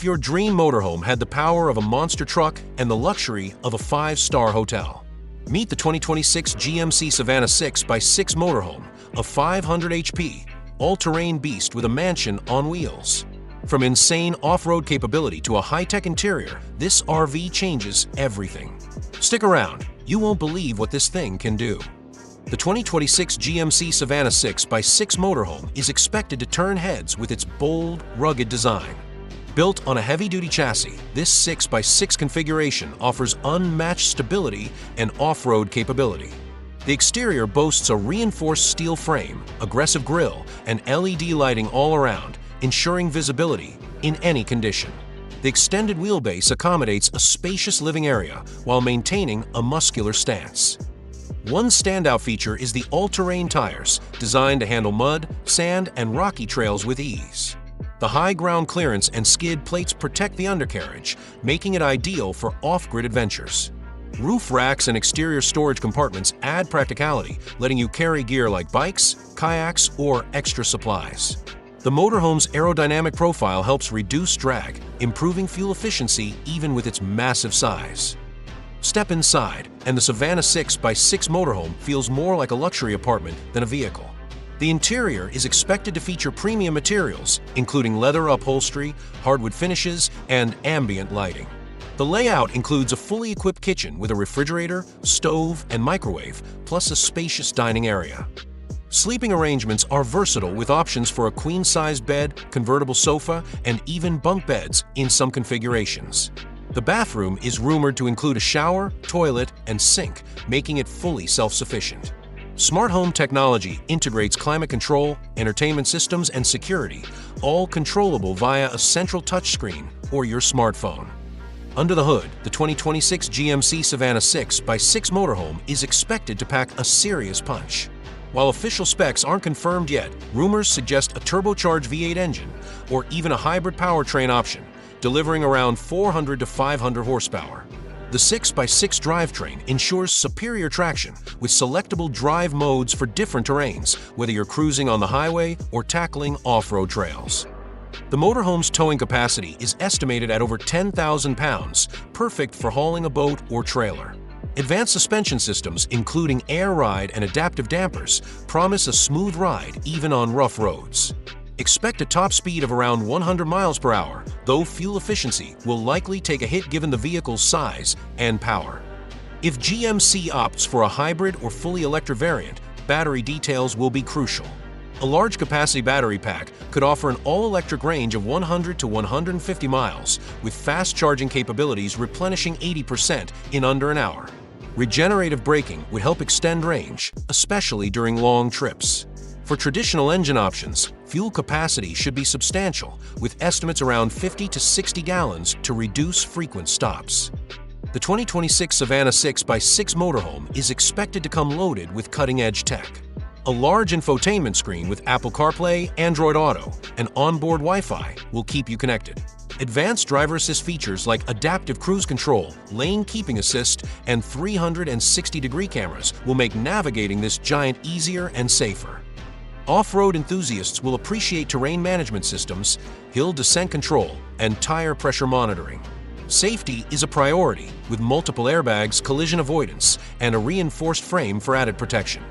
if your dream motorhome had the power of a monster truck and the luxury of a 5-star hotel? Meet the 2026 GMC Savana 6x6 Motorhome, a 500 HP, all-terrain beast with a mansion on wheels. From insane off-road capability to a high-tech interior, this RV changes everything. Stick around, you won't believe what this thing can do. The 2026 GMC Savana 6x6 Motorhome is expected to turn heads with its bold, rugged design. Built on a heavy-duty chassis, this 6x6 configuration offers unmatched stability and off-road capability. The exterior boasts a reinforced steel frame, aggressive grille, and LED lighting all around, ensuring visibility in any condition. The extended wheelbase accommodates a spacious living area while maintaining a muscular stance. One standout feature is the all-terrain tires, designed to handle mud, sand, and rocky trails with ease. The high ground clearance and skid plates protect the undercarriage, making it ideal for off-grid adventures. Roof racks and exterior storage compartments add practicality, letting you carry gear like bikes, kayaks, or extra supplies. The motorhome's aerodynamic profile helps reduce drag, improving fuel efficiency even with its massive size. Step inside, and the Savana 6x6 Motorhome feels more like a luxury apartment than a vehicle. The interior is expected to feature premium materials, including leather upholstery, hardwood finishes, and ambient lighting. The layout includes a fully equipped kitchen with a refrigerator, stove, and microwave, plus a spacious dining area. Sleeping arrangements are versatile with options for a queen-size bed, convertible sofa, and even bunk beds in some configurations. The bathroom is rumored to include a shower, toilet, and sink, making it fully self-sufficient. Smart home technology integrates climate control, entertainment systems, and security, all controllable via a central touchscreen or your smartphone. Under the hood, the 2026 GMC Savana 6x6 Motorhome is expected to pack a serious punch. While official specs aren't confirmed yet, rumors suggest a turbocharged V8 engine or even a hybrid powertrain option, delivering around 400 to 500 horsepower. The 6x6 drivetrain ensures superior traction with selectable drive modes for different terrains, whether you're cruising on the highway or tackling off-road trails. The motorhome's towing capacity is estimated at over 10,000 pounds, perfect for hauling a boat or trailer. Advanced suspension systems, including air ride and adaptive dampers, promise a smooth ride even on rough roads. Expect a top speed of around 100 miles per hour, though fuel efficiency will likely take a hit given the vehicle's size and power. If GMC opts for a hybrid or fully electric variant, battery details will be crucial. A large capacity battery pack could offer an all-electric range of 100 to 150 miles, with fast charging capabilities replenishing 80% in under an hour. Regenerative braking would help extend range, especially during long trips. For traditional engine options, fuel capacity should be substantial, with estimates around 50 to 60 gallons to reduce frequent stops. The 2026 Savana 6x6 Motorhome is expected to come loaded with cutting-edge tech. A large infotainment screen with Apple CarPlay, Android Auto, and onboard Wi-Fi will keep you connected. Advanced driver assist features like adaptive cruise control, lane keeping assist, and 360-degree cameras will make navigating this giant easier and safer. Off-road enthusiasts will appreciate terrain management systems, hill descent control, and tire pressure monitoring. Safety is a priority, with multiple airbags, collision avoidance, and a reinforced frame for added protection.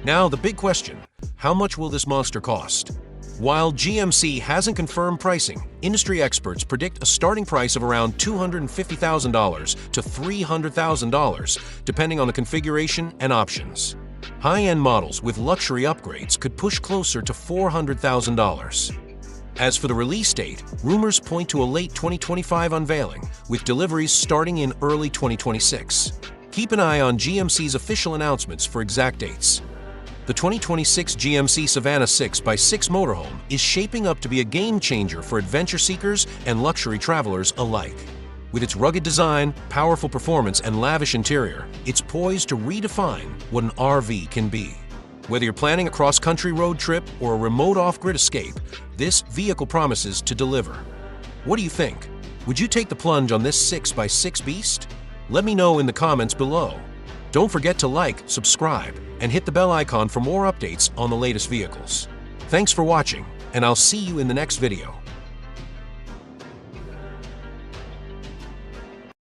Now, the big question: how much will this monster cost? While GMC hasn't confirmed pricing, industry experts predict a starting price of around $250,000 to $300,000, depending on the configuration and options. High-end models with luxury upgrades could push closer to $400,000. As for the release date, rumors point to a late 2025 unveiling, with deliveries starting in early 2026. Keep an eye on GMC's official announcements for exact dates. The 2026 GMC Savana 6x6 Motorhome is shaping up to be a game-changer for adventure seekers and luxury travelers alike. With its rugged design, powerful performance, and lavish interior, it's poised to redefine what an RV can be. Whether you're planning a cross-country road trip or a remote off-grid escape, this vehicle promises to deliver. What do you think? Would you take the plunge on this 6x6 beast? Let me know in the comments below. Don't forget to like, subscribe, and hit the bell icon for more updates on the latest vehicles. Thanks for watching, and I'll see you in the next video.